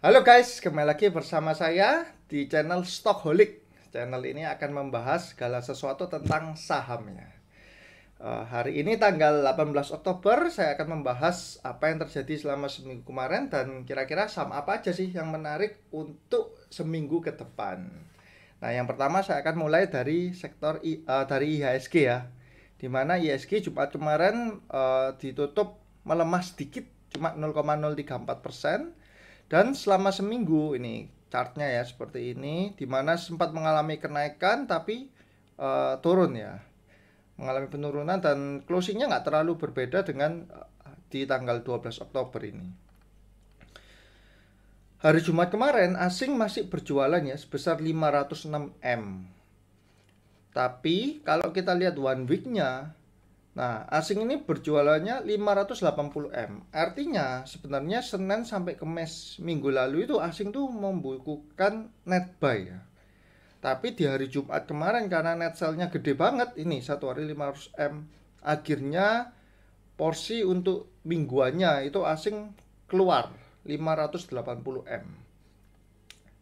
Halo guys, kembali lagi bersama saya di channel Stockholic. Channel ini akan membahas segala sesuatu tentang sahamnya. Hari ini tanggal 18 Oktober saya akan membahas apa yang terjadi selama seminggu kemarin dan kira-kira saham apa aja sih yang menarik untuk seminggu ke depan. Nah, yang pertama saya akan mulai dari sektor dari IHSG ya. Di mana IHSG Jumat kemarin ditutup melemah sedikit, cuma 0,034%. Dan selama seminggu ini chartnya ya seperti ini, dimana sempat mengalami kenaikan tapi turun ya, mengalami penurunan dan closingnya nggak terlalu berbeda dengan di tanggal 12 Oktober ini. Hari Jumat kemarin asing masih berjualan ya sebesar 506 M. Tapi kalau kita lihat one week-nya, nah, asing ini berjualannya 580 M. Artinya sebenarnya Senin sampai Kamis minggu lalu itu asing tuh membukukan net buy ya. Tapi di hari Jumat kemarin karena net sell-nya gede banget, ini satu hari 500 M. Akhirnya porsi untuk mingguannya itu asing keluar 580 M.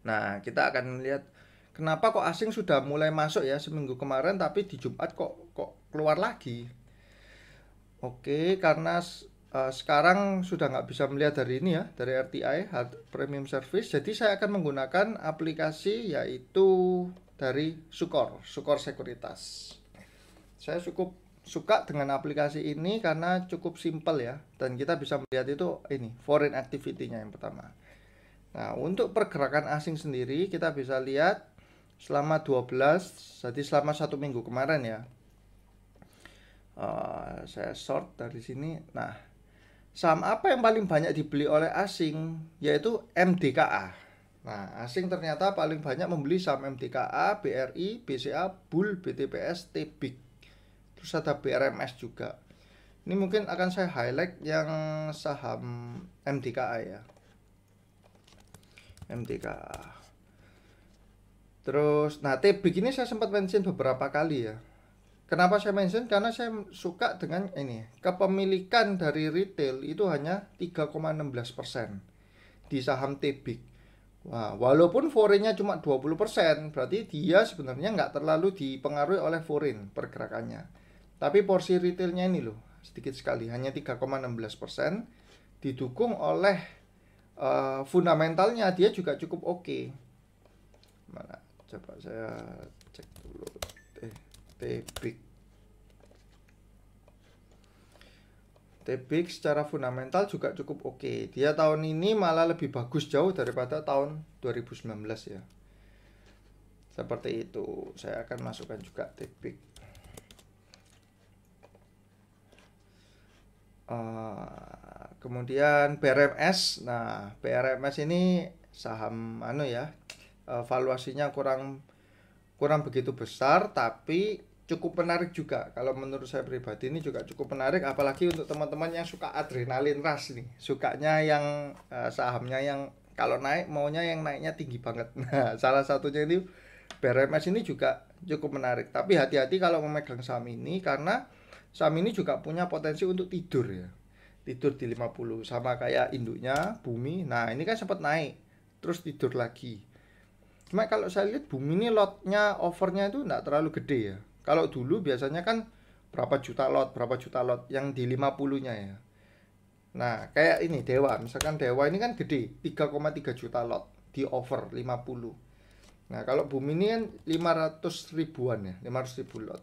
Nah, kita akan lihat kenapa kok asing sudah mulai masuk ya seminggu kemarin tapi di Jumat kok keluar lagi. Oke, karena sekarang sudah nggak bisa melihat dari ini ya, dari RTI, Premium Service. Jadi saya akan menggunakan aplikasi yaitu dari Sukor Sekuritas. Saya cukup suka dengan aplikasi ini karena cukup simpel ya, dan kita bisa melihat itu ini foreign activity-nya yang pertama. Nah, untuk pergerakan asing sendiri kita bisa lihat selama 12, jadi selama 1 minggu kemarin ya. Saya short dari sini. Nah, saham apa yang paling banyak dibeli oleh asing? Yaitu MDKA. Nah, asing ternyata paling banyak membeli saham MDKA, BRI, BCA, BUL, BTPS, TBIG. Terus ada BRMS juga. Ini mungkin akan saya highlight yang saham MDKA ya. MDKA. Terus, nah TBIG ini saya sempat mention beberapa kali ya. Kenapa saya mention? Karena saya suka dengan ini. Kepemilikan dari retail itu hanya 3,16% di saham TBIG. Wah, walaupun foreign-nya cuma 20%, berarti dia sebenarnya nggak terlalu dipengaruhi oleh foreign pergerakannya. Tapi porsi retailnya ini loh, sedikit sekali, hanya 3,16%. Didukung oleh fundamentalnya dia juga cukup oke. Mana? Coba saya cek dulu. TBIG secara fundamental juga cukup oke. Dia tahun ini malah lebih bagus jauh daripada tahun 2019 ya. Seperti itu. Saya akan masukkan juga TBIG. Kemudian BRMS. Nah, BRMS ini saham valuasinya kurang begitu besar, tapi cukup menarik juga. Kalau menurut saya pribadi ini juga cukup menarik, apalagi untuk teman-teman yang suka adrenalin rush nih, sukanya yang sahamnya yang kalau naik maunya yang naiknya tinggi banget. Nah, salah satunya ini BRMS ini juga cukup menarik. Tapi hati-hati kalau memegang saham ini karena saham ini juga punya potensi untuk tidur ya. Tidur di 50 sama kayak induknya Bumi. Nah, ini kan sempat naik terus tidur lagi. Cuma kalau saya lihat Bumi ini lotnya overnya itu enggak terlalu gede ya. Kalau dulu biasanya kan berapa juta lot yang di 50-nya ya. Nah, kayak ini Dewa, misalkan Dewa ini kan gede, 3,3 juta lot di over 50. Nah, kalau Bumi ini kan 500 ribuan ya, 500 ribu lot.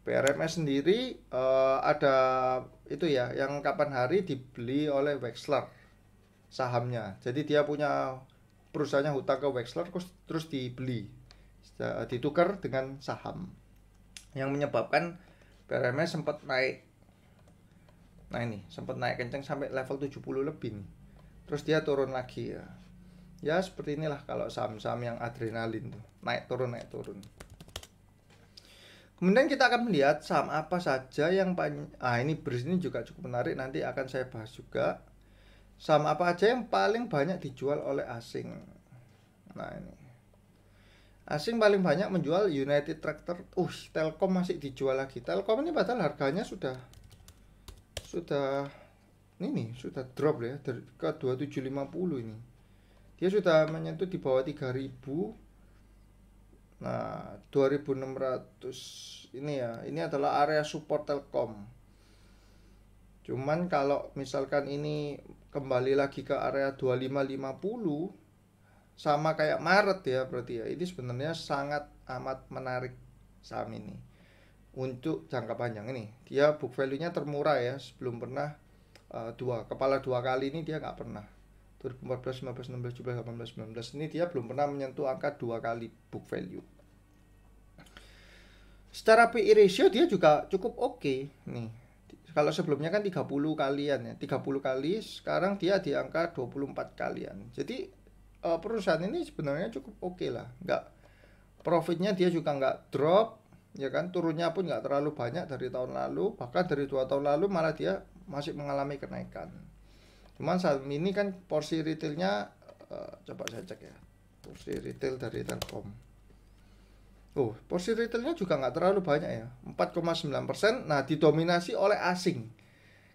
PRMS sendiri ada itu ya, yang kapan hari dibeli oleh Wexler sahamnya. Jadi dia punya perusahaannya hutang ke Wexler terus dibeli, ditukar dengan saham, yang menyebabkan PRMS sempat naik. Nah, ini sempat naik kenceng sampai level 70 lebih nih. Terus dia turun lagi ya. Ya seperti inilah kalau saham-saham yang adrenalin tuh, naik turun. Kemudian kita akan melihat saham apa saja yang ini BRIS ini juga cukup menarik, nanti akan saya bahas juga. Saham apa aja yang paling banyak dijual oleh asing. Nah, ini asing paling banyak menjual United Tractor. Telkom masih dijual lagi. Telkom ini padahal harganya sudah drop ya ke 2750 ini. Dia sudah menyentuh di bawah 3.000. Nah, 2.600 ini ya. Ini adalah area support Telkom. Cuman kalau misalkan ini kembali lagi ke area 2550 sama kayak Maret ya berarti ya. Ini sebenarnya sangat amat menarik saham ini untuk jangka panjang ini. Dia book value-nya termurah ya, sebelum pernah kepala dua kali ini dia nggak pernah. 2014, 15, 16, 17, 18, 19 ini dia belum pernah menyentuh angka 2 kali book value. Secara PE ratio dia juga cukup oke nih. Kalau sebelumnya kan 30 kalian ya, 30 kali, sekarang dia di angka 24 kalian. Jadi perusahaan ini sebenarnya cukup oke lah. Nggak, profitnya dia juga nggak drop, ya kan, turunnya pun nggak terlalu banyak dari tahun lalu, bahkan dari 2 tahun lalu malah dia masih mengalami kenaikan. Cuman saat ini kan porsi retailnya coba saya cek ya, porsi retail dari Telkom. Porsi retailnya juga nggak terlalu banyak ya, 4,9%. Nah, didominasi oleh asing.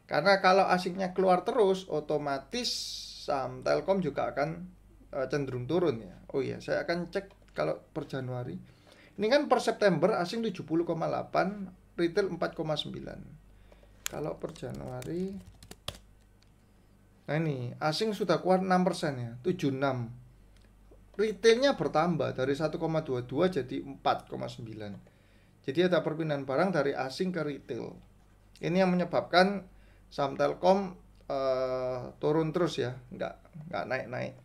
Karena kalau asingnya keluar terus, otomatis saham Telkom juga akan cenderung turun ya. Oh iya, saya akan cek kalau per Januari. Ini kan per September asing 70,8, retail 4,9. Kalau per Januari, nah ini asing sudah keluar 6% ya, 76. Retailnya bertambah dari 1,22 jadi 4,9. Jadi ada perpindahan barang dari asing ke retail. Ini yang menyebabkan saham Telkom turun terus ya, nggak naik-naik.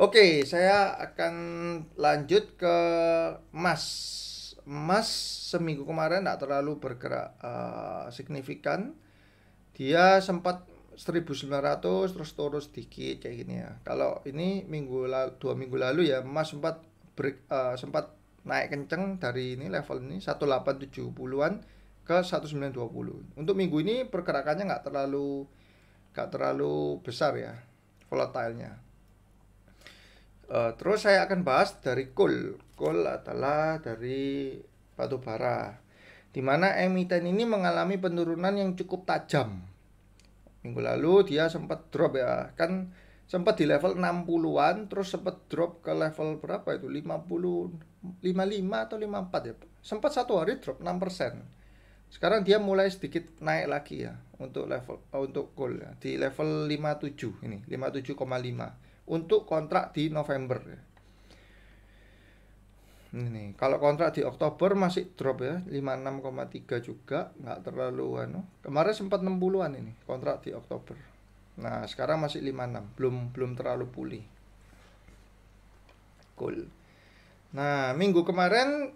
Oke, saya akan lanjut ke emas. Emas seminggu kemarin nggak terlalu bergerak signifikan. Dia sempat 1.900 terus turun sedikit kayak gini ya. Kalau ini 2 minggu lalu ya, emas sempat naik kenceng dari ini level ini 1870-an ke 1920. Untuk minggu ini pergerakannya nggak terlalu besar ya, volatilenya. Terus saya akan bahas dari coal. Coal adalah dari batu bara, dimana emiten ini mengalami penurunan yang cukup tajam. Minggu lalu dia sempat drop ya, kan sempat di level 60-an, terus sempat drop ke level berapa itu, 55 atau 54 ya. Sempat satu hari drop 6%. Sekarang dia mulai sedikit naik lagi ya untuk gold ya, di level 57 ini, 57,5 untuk kontrak di November ya. Ini kalau kontrak di Oktober masih drop ya, 56,3 juga, nggak terlalu Kemarin sempat 60-an ini kontrak di Oktober. Nah, sekarang masih 56, belum terlalu pulih. Cool. Nah, minggu kemarin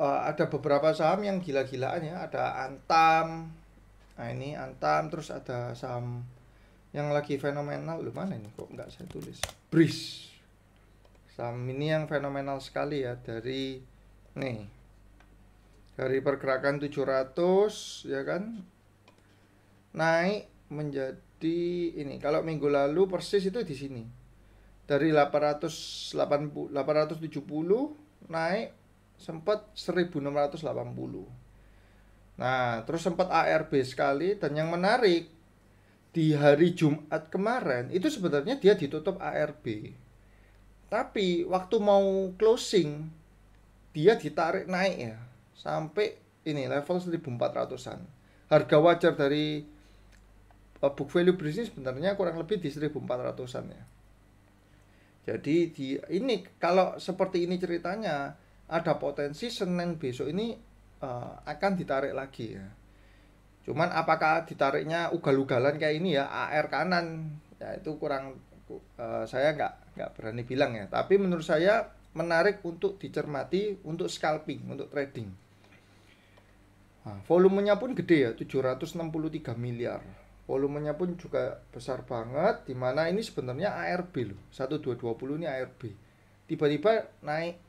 ada beberapa saham yang gila-gilaan ya, ada Antam. Nah, ini Antam, terus ada saham yang lagi fenomenal. Mana ini kok nggak saya tulis? BRIS. Saham ini yang fenomenal sekali ya, dari pergerakan 700 ya kan, naik menjadi ini. Kalau minggu lalu persis itu di sini, dari 870 naik sempat 1680. Nah, terus sempat ARB sekali. Dan yang menarik, di hari Jumat kemarin itu sebenarnya dia ditutup ARB, tapi waktu mau closing dia ditarik naik ya sampai ini level 1400-an. Harga wajar dari book value bisnis sebenarnya kurang lebih di 1400-an ya. Jadi ini kalau seperti ini ceritanya, ada potensi Senin besok ini akan ditarik lagi ya. Cuman apakah ditariknya ugal-ugalan kayak ini ya, AR kanan ya, itu kurang, saya nggak berani bilang ya. Tapi menurut saya menarik untuk dicermati untuk scalping, untuk trading. Nah, volumenya pun gede ya, 763 miliar. Volumenya pun juga besar banget, dimana ini sebenarnya ARB loh, 1220 ini ARB. Tiba-tiba naik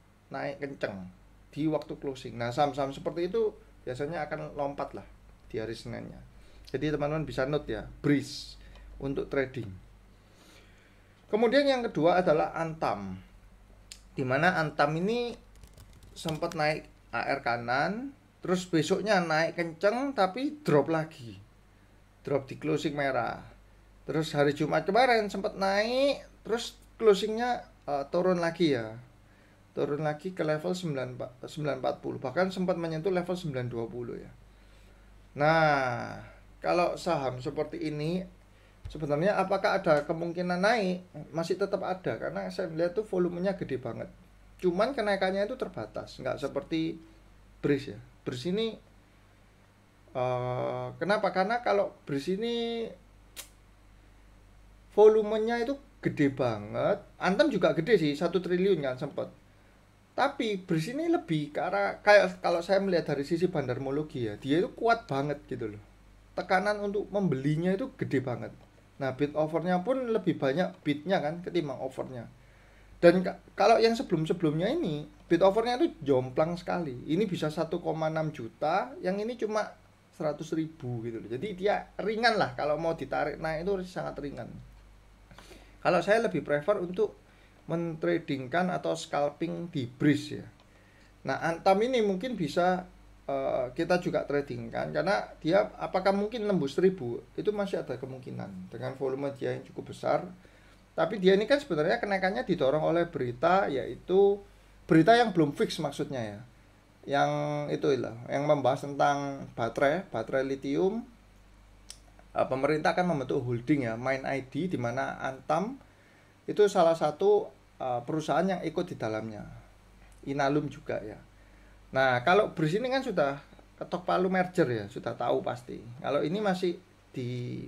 kenceng di waktu closing. Nah, saham-saham seperti itu biasanya akan lompat lah di hari Seninnya. Jadi teman-teman bisa note ya, BRIS untuk trading. Kemudian yang kedua adalah Antam, dimana Antam ini sempat naik AR kanan, terus besoknya naik kenceng tapi drop lagi, drop di closing merah. Terus hari Jumat kemarin sempat naik, terus closingnya turun lagi ya. Turun lagi ke level 940, bahkan sempat menyentuh level 920 ya. Nah, kalau saham seperti ini sebenarnya apakah ada kemungkinan naik? Masih tetap ada karena saya melihat tuh volumenya gede banget. Cuman kenaikannya itu terbatas, nggak seperti BRIS ya. BRIS ini kenapa? Karena kalau BRIS ini volumenya itu gede banget. Antam juga gede sih, 1 triliun kan sempat. Tapi BRIS ini lebih ke arah kayak kalau saya melihat dari sisi bandarmologi ya, dia itu kuat banget gitu loh. Tekanan untuk membelinya itu gede banget. Nah, bid overnya pun lebih banyak bidnya kan ketimbang overnya. Dan kalau yang sebelum-sebelumnya ini bid overnya itu jomplang sekali. Ini bisa 1,6 juta, yang ini cuma 100.000 gitu loh. Jadi dia ringan lah, kalau mau ditarik naik itu sangat ringan. Kalau saya lebih prefer untuk mentradingkan atau scalping di BRIS ya. Nah, Antam ini mungkin bisa kita juga tradingkan karena dia apakah mungkin nembus 1000 itu masih ada kemungkinan dengan volume dia yang cukup besar. Tapi dia ini kan sebenarnya kenaikannya didorong oleh berita, yaitu berita yang belum fix maksudnya ya. Yang itu lah, yang membahas tentang baterai lithium. Pemerintah akan membentuk holding ya, Mind ID, di mana Antam itu salah satu perusahaan yang ikut di dalamnya. Inalum juga ya. Nah, kalau BRIS ini kan sudah ketok palu merger ya, sudah tahu pasti. Kalau ini masih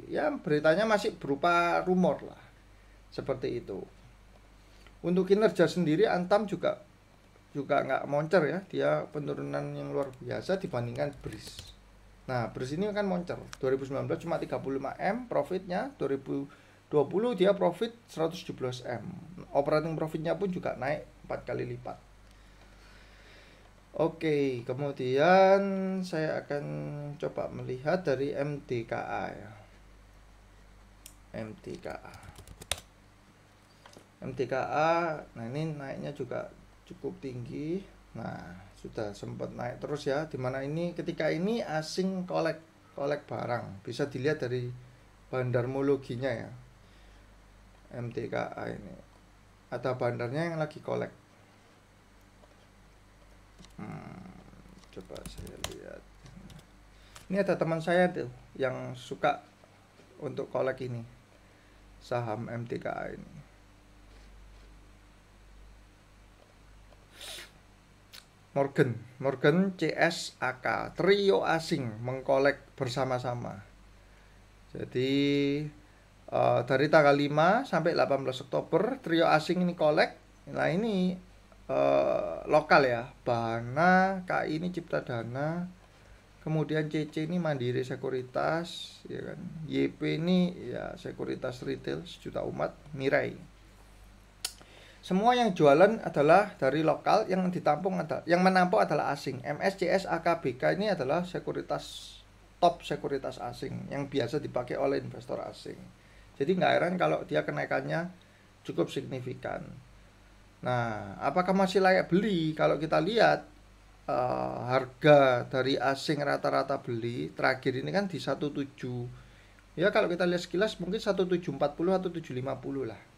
ya beritanya masih berupa rumor lah. Seperti itu. Untuk kinerja sendiri Antam juga nggak moncer ya, dia penurunan yang luar biasa dibandingkan BRIS. Nah, BRIS ini kan moncer. 2019 cuma 35 M profitnya, 2020 dia profit 117 M. Operating profitnya pun juga naik 4 kali lipat. Oke, kemudian saya akan coba melihat dari MTKA ya. MTKA, nah ini naiknya juga cukup tinggi. Nah, sudah sempat naik terus ya. Dimana ini ketika ini asing kolek barang, bisa dilihat dari bandarmologinya ya. MTKA ini ada bandarnya yang lagi kolek. Coba saya lihat. Ini ada teman saya tuh yang suka untuk kolek ini, saham MTKA ini. Morgan CSAK, trio asing mengkolek bersama-sama. Jadi dari tanggal 5 sampai 18 Oktober trio asing ini kolek. Nah, ini lokal ya, Bahana, KI ini Ciptadana, kemudian CC ini Mandiri Sekuritas ya kan, YP ini ya Sekuritas Retail Sejuta Umat, Mirai. Semua yang jualan adalah dari lokal, yang menampung adalah asing. MSCS AKBK ini adalah top sekuritas asing yang biasa dipakai oleh investor asing. Jadi nggak heran kalau dia kenaikannya cukup signifikan. Nah, apakah masih layak beli? Kalau kita lihat harga dari asing rata-rata beli terakhir ini kan di 17. Ya kalau kita lihat sekilas mungkin 1740 atau 750 lah.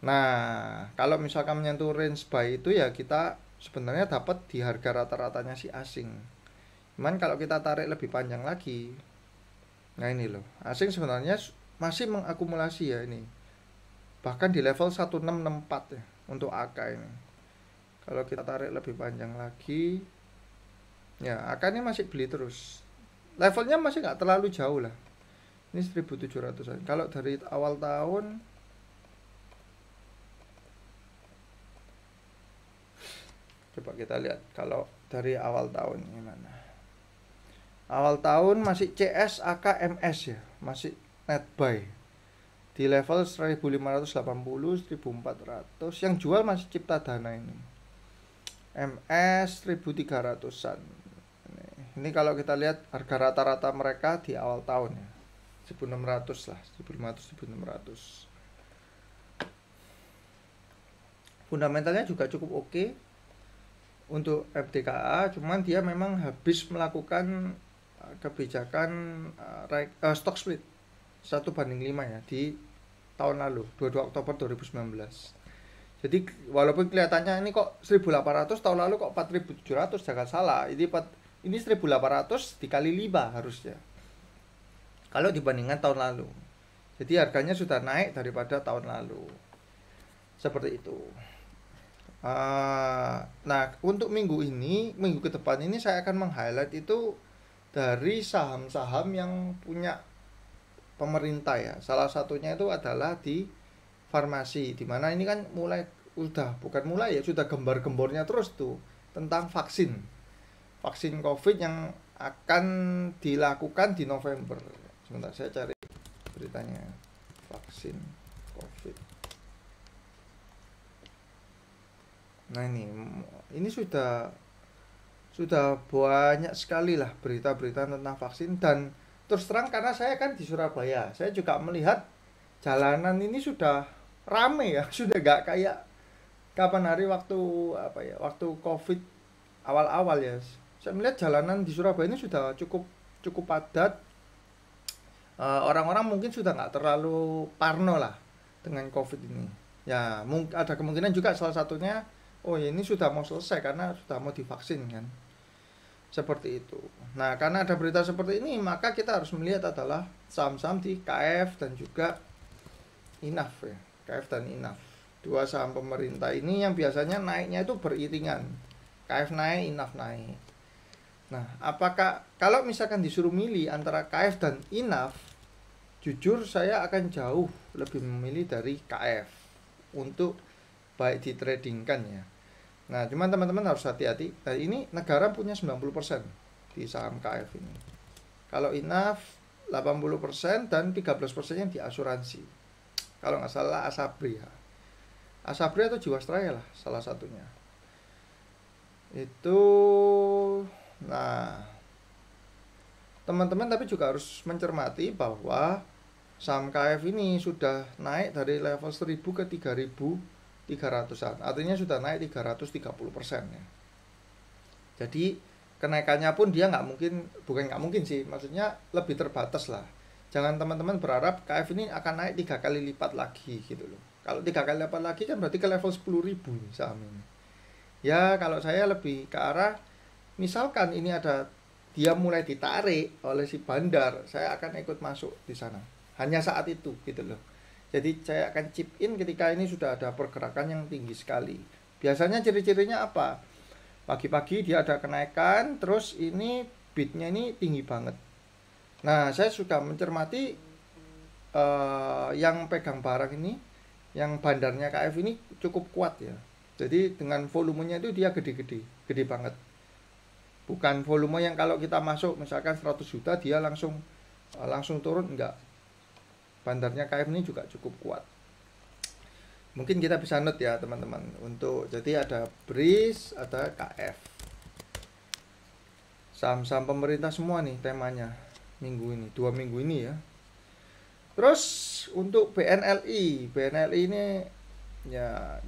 Nah, kalau misalkan menyentuh range buy itu ya kita sebenarnya dapat di harga rata-ratanya si asing. Cuman kalau kita tarik lebih panjang lagi, nah ini loh, asing sebenarnya masih mengakumulasi ya ini. Bahkan di level 1664 ya untuk AK ini. Kalau kita tarik lebih panjang lagi, ya AK ini masih beli terus. Levelnya masih nggak terlalu jauh lah. Ini 1700-an. Kalau dari awal tahun, coba kita lihat kalau dari awal tahun gimana. Awal tahun masih CS AKMS ya, masih net buy di level 1580, 1400. Yang jual masih Ciptadana ini. MS 1300-an. Ini kalau kita lihat harga rata-rata mereka di awal tahun ya. 1600 lah, 1500 1600. Fundamentalnya juga cukup oke untuk MTKA, cuman dia memang habis melakukan kebijakan stock split. 1:5 ya di tahun lalu 22 Oktober 2019. Jadi walaupun kelihatannya ini kok 1.800, tahun lalu kok 4.700, jangan salah. Ini 1.800 dikali 5 harusnya. Kalau dibandingkan tahun lalu. Jadi harganya sudah naik daripada tahun lalu. Seperti itu. Nah, untuk minggu ke depan ini saya akan meng-highlight itu dari saham-saham yang punya pemerintah ya. Salah satunya itu adalah di farmasi, dimana ini kan sudah gembar-gembornya terus tuh tentang vaksin COVID yang akan dilakukan di November. Sebentar saya cari beritanya. Vaksin COVID. Nah, ini sudah banyak sekali lah berita-berita tentang vaksin. Dan terus terang, karena saya kan di Surabaya, saya juga melihat jalanan ini sudah rame ya, sudah gak kayak kapan hari waktu COVID awal-awal ya. Saya melihat jalanan di Surabaya ini sudah cukup padat. Orang-orang mungkin sudah nggak terlalu parno lah dengan COVID ini. Ya, ada kemungkinan juga salah satunya, ini sudah mau selesai karena sudah mau divaksin kan. Seperti itu. Nah, karena ada berita seperti ini, maka kita harus melihat adalah saham-saham di KF dan juga INAF ya. KF dan INAF. Dua saham pemerintah ini yang biasanya naiknya itu beriringan. KF naik, INAF naik. Nah, apakah kalau misalkan disuruh milih antara KF dan INAF, jujur saya akan jauh lebih memilih dari KF untuk baik ditradingkan ya. Nah, cuman teman-teman harus hati-hati. Nah, ini negara punya 90% di saham KF ini. Kalau INAF 80% dan 13% yang di asuransi. Kalau nggak salah Asabri ya. Asabri atau Jiwasraya lah salah satunya. Itu, nah, teman-teman tapi juga harus mencermati bahwa saham KF ini sudah naik dari level 1.000 ke 3.300-an. Artinya sudah naik 330% ya. Jadi kenaikannya pun dia bukan nggak mungkin sih, maksudnya lebih terbatas lah. Jangan teman-teman berharap KF ini akan naik 3 kali lipat lagi gitu loh. Kalau 3 kali lipat lagi kan berarti ke level 10.000 nih saham ini. Ya, kalau saya lebih ke arah, misalkan ini dia mulai ditarik oleh si bandar, saya akan ikut masuk di sana. Hanya saat itu gitu loh. Jadi saya akan chip in ketika ini sudah ada pergerakan yang tinggi sekali. Biasanya ciri-cirinya apa? Pagi-pagi dia ada kenaikan, terus ini bidnya ini tinggi banget. Nah, saya suka mencermati yang pegang barang ini, yang bandarnya KF ini cukup kuat ya. Jadi dengan volumenya itu dia gede banget. Bukan volume yang kalau kita masuk misalkan 100 juta dia langsung turun, enggak. Bandarnya KF ini juga cukup kuat. Mungkin kita bisa note ya teman-teman. Jadi ada BRIS, ada KF. Saham-saham pemerintah semua nih temanya minggu ini, 2 minggu ini ya. Terus untuk BNLI ini ya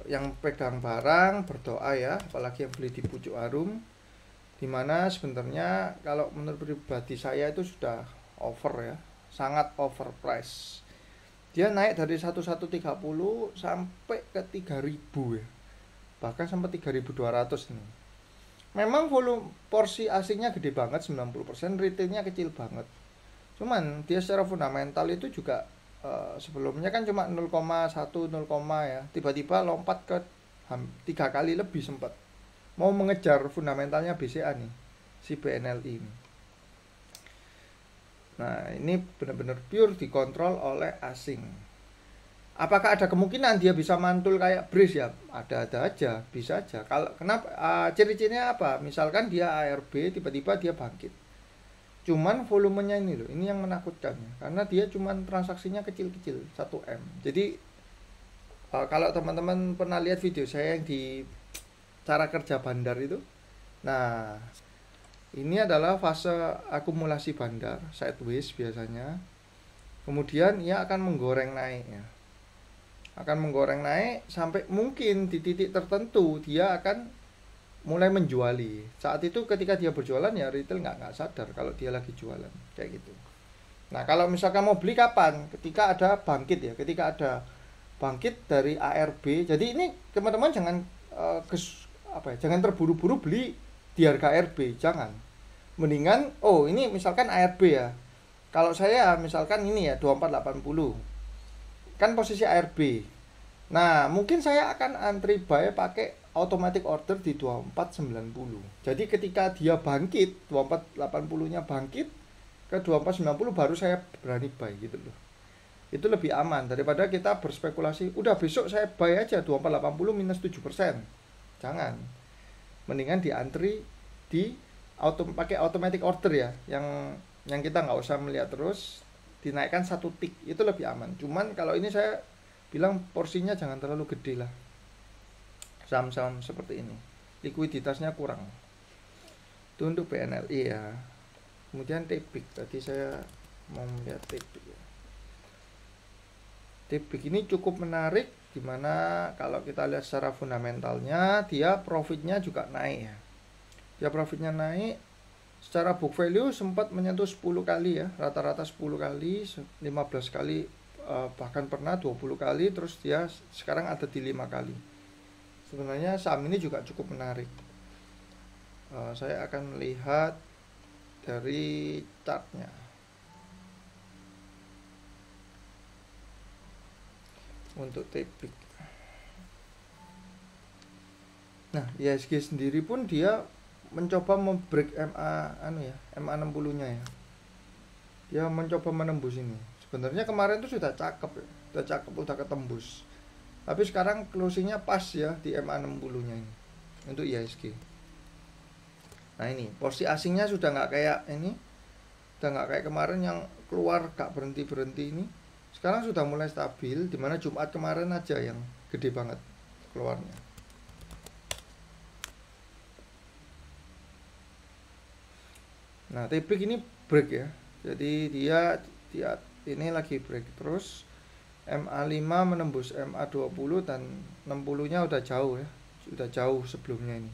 yang pegang barang berdoa ya, apalagi yang beli di Pucuk Harum, dimana sebenarnya kalau menurut pribadi saya itu sudah over ya, sangat overpriced. Dia naik dari 1130 sampai ke 3000 ya, bahkan sampai 3200 nih. Memang volume porsi asingnya gede banget 90%, retailnya kecil banget. Cuman dia secara fundamental itu juga sebelumnya kan cuma 0,1 ya, tiba-tiba lompat ke 3 kali lebih sempat. Mau mengejar fundamentalnya BCA nih, si BNLI ini. Nah, ini benar-benar pure dikontrol oleh asing. Apakah ada kemungkinan dia bisa mantul kayak BRIS ya? Ada aja, bisa aja. Kalau kenapa? Ciri-cirinya apa? Misalkan dia ARB, tiba-tiba dia bangkit. Cuman volumenya ini loh, ini yang menakutkan. Karena dia cuman transaksinya kecil-kecil, 1M. Jadi kalau teman-teman pernah lihat video saya yang di cara kerja bandar itu, nah ini adalah fase akumulasi bandar, sideways biasanya. Kemudian ia akan menggoreng naik ya. Akan menggoreng naik sampai mungkin di titik tertentu dia akan mulai menjuali. Saat itu ketika dia berjualan ya retail nggak sadar kalau dia lagi jualan kayak gitu. Nah, kalau misalkan mau beli kapan? Ketika ada bangkit ya, ketika ada bangkit dari ARB. Jadi ini teman-teman jangan jangan terburu-buru beli di harga ARB, jangan. Mendingan ini misalkan ARB ya. Kalau saya misalkan ini ya 2480. Kan posisi ARB. Nah, mungkin saya akan antri buy pakai automatic order di 2490. Jadi ketika dia bangkit, 2480-nya bangkit ke 2490 baru saya berani buy gitu loh. Itu lebih aman daripada kita berspekulasi, udah besok saya buy aja 2480 minus 7%. Jangan. Mendingan diantri di pakai automatic order ya, yang kita nggak usah melihat terus, dinaikkan 1 tick, itu lebih aman. Cuman kalau ini saya bilang porsinya jangan terlalu gede lah. Saham-saham seperti ini likuiditasnya kurang. Itu untuk BNLI ya. Kemudian TPIK, tadi saya mau melihat TPIK ya. TPIK ini cukup menarik, dimana kalau kita lihat secara fundamentalnya dia profitnya juga naik ya. Dia profitnya naik, secara book value sempat menyentuh 10 kali ya, rata-rata 10 kali, 15 kali, bahkan pernah 20 kali, terus dia sekarang ada di 5 kali. Sebenarnya saham ini juga cukup menarik. Saya akan lihat dari chartnya. Untuk TPIK. Nah, IHSG sendiri pun dia mencoba membreak MA 60-nya ya. Dia mencoba menembus ini. Sebenarnya kemarin itu sudah cakep ya. Udah ketembus. Tapi sekarang closingnya pas ya di MA 60-nya ini. Untuk IHSG. Nah ini, porsi asingnya sudah nggak kayak ini. Udah nggak kayak kemarin yang keluar gak berhenti-berhenti ini. Sekarang sudah mulai stabil, dimana Jumat kemarin aja yang gede banget keluarnya. Nah, TPIK ini break ya. Jadi dia ini lagi break terus. MA5 menembus MA20 dan 60-nya udah jauh ya. Sudah jauh sebelumnya ini.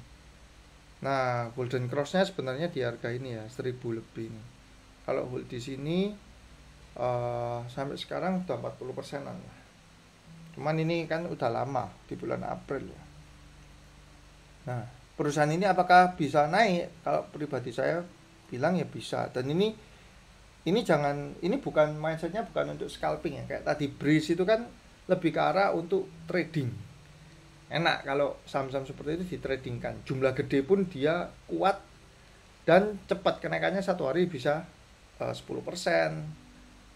Nah, golden cross-nya sebenarnya di harga ini ya, 1000 lebih ini. Kalau hold di sini sampai sekarang udah 40%-an lah. Cuman ini kan udah lama di bulan April ya. Nah, perusahaan ini apakah bisa naik? Kalau pribadi saya bilang ya bisa. Dan ini bukan mindsetnya, bukan untuk scalping ya. Kayak tadi Breeze itu kan lebih ke arah untuk trading. Enak kalau saham-saham seperti itu ditradingkan. Jumlah gede pun dia kuat dan cepat, kenaikannya satu hari bisa 10%,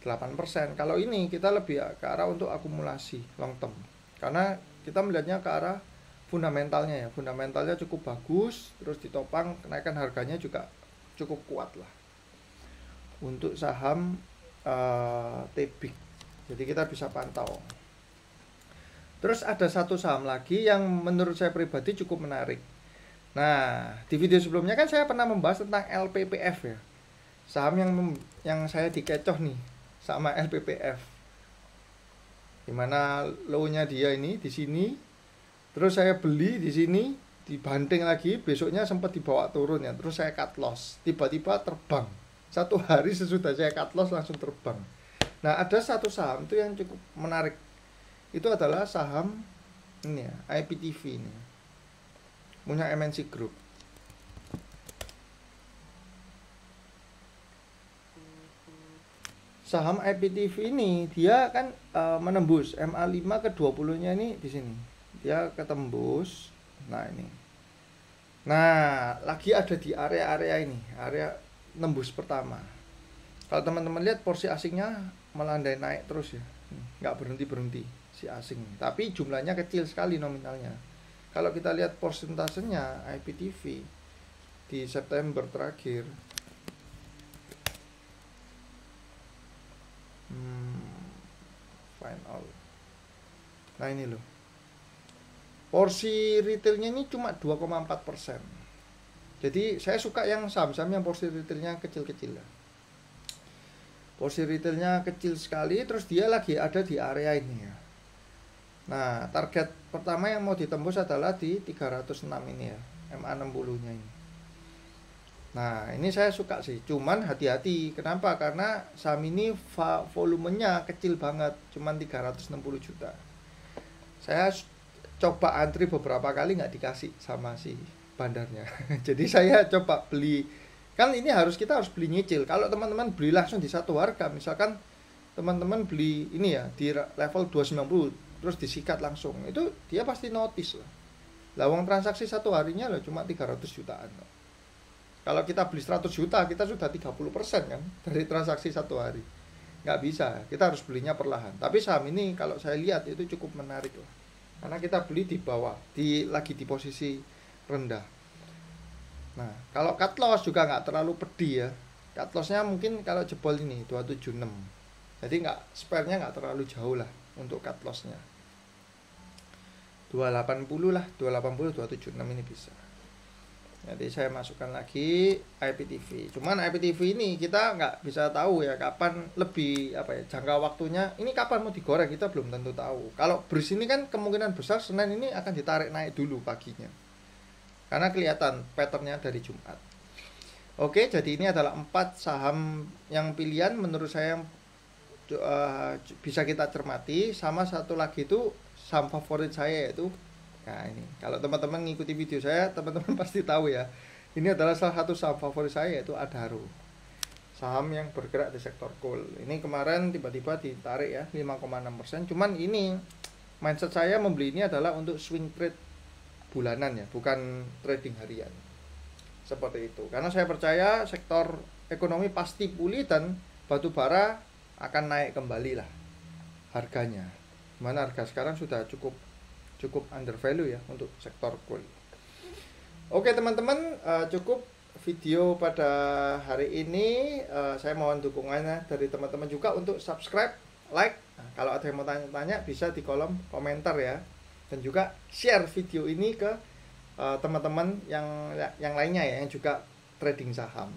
8%. Kalau ini kita lebih ke arah untuk akumulasi long term. Karena kita melihatnya ke arah fundamentalnya ya. Fundamentalnya cukup bagus, terus ditopang kenaikan harganya juga cukup kuat lah untuk saham TPIK. Jadi kita bisa pantau. Terus ada satu saham lagi yang menurut saya pribadi cukup menarik. Nah, di video sebelumnya kan saya pernah membahas tentang LPPF ya. Saham yang saya dikecoh nih sama LPPF. Dimana low-nya dia ini di sini. Terus saya beli di sini, dibanting lagi, besoknya sempat dibawa turun ya, terus saya cut loss, tiba-tiba terbang. Satu hari sesudah saya cut loss langsung terbang. Nah, ada satu saham itu yang cukup menarik. Itu adalah saham ini ya, IPTV ini, punya MNC Group. Saham IPTV ini dia kan menembus MA5 ke 20-nya ini di sini. Dia ketembus. Nah, ini. Nah, lagi ada di area-area ini, area nembus pertama. Kalau teman-teman lihat porsi asingnya melandai naik terus ya. Nggak berhenti-berhenti si asing. Tapi jumlahnya kecil sekali nominalnya. Kalau kita lihat persentasenya IPTV di September terakhir, final. Nah, ini loh. Porsi retailnya ini cuma 2,4%. Jadi saya suka yang saham-saham yang porsi retailnya kecil-kecil lah. Porsi retailnya kecil sekali, terus dia lagi ada di area ini ya. Nah, target pertama yang mau ditembus adalah di 306 ini ya, MA60-nya ini. Nah, ini saya suka sih, cuman hati-hati. Kenapa? Karena saham ini volumenya kecil banget, cuman 360 juta. Saya coba antri beberapa kali nggak dikasih sama si bandarnya. Jadi saya coba beli. Kan ini kita harus beli nyicil. Kalau teman-teman beli langsung di satu harga, misalkan teman-teman beli ini ya di level 290 terus disikat langsung, itu dia pasti notice lah. Lawang transaksi satu harinya loh cuma 300 jutaan loh. Kalau kita beli 100 juta, kita sudah 30% kan dari transaksi satu hari. Nggak bisa, kita harus belinya perlahan. Tapi saham ini kalau saya lihat itu cukup menarik loh. Karena kita beli di bawah, lagi di posisi rendah. Nah, kalau cut loss juga nggak terlalu pedih ya. Cut lossnya mungkin kalau jebol ini 276. Jadi spare-nya nggak terlalu jauh lah untuk cut lossnya. 280 lah, 280, 276 ini bisa. Jadi saya masukkan lagi IPTV. Cuman IPTV ini kita nggak bisa tahu ya kapan lebih jangka waktunya. Ini kapan mau digoreng kita belum tentu tahu. Kalau BRIS ini kan kemungkinan besar Senin ini akan ditarik naik dulu paginya. Karena kelihatan patternnya dari Jumat. Oke, jadi ini adalah 4 saham yang pilihan menurut saya yang bisa kita cermati. Sama satu lagi itu saham favorit saya yaitu, nah ini kalau teman-teman ngikuti video saya, teman-teman pasti tahu ya, ini adalah salah satu saham favorit saya yaitu Adaro, saham yang bergerak di sektor coal. Ini kemarin tiba-tiba ditarik ya 5,6%. Cuman ini mindset saya membeli ini adalah untuk swing trade bulanan ya, bukan trading harian seperti itu. Karena saya percaya sektor ekonomi pasti pulih dan batu bara akan naik kembali lah harganya. Mana harga sekarang sudah cukup under value ya untuk sektor coal. Oke teman-teman, cukup video pada hari ini. Saya mohon dukungannya dari teman-teman juga untuk subscribe, like. Nah, kalau ada yang mau tanya-tanya bisa di kolom komentar ya. Dan juga share video ini ke teman-teman yang lainnya ya, yang juga trading saham.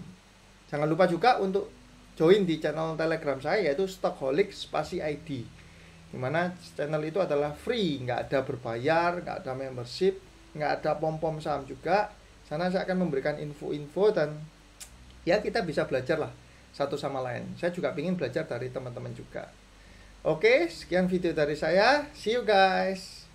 Jangan lupa juga untuk join di channel Telegram saya yaitu Stockaholic Spasi ID. Dimana channel itu adalah free, nggak ada berbayar, nggak ada membership, nggak ada pom-pom saham juga. Sana saya akan memberikan info-info dan ya kita bisa belajar lah satu sama lain. Saya juga ingin belajar dari teman-teman juga. Oke, sekian video dari saya. See you guys.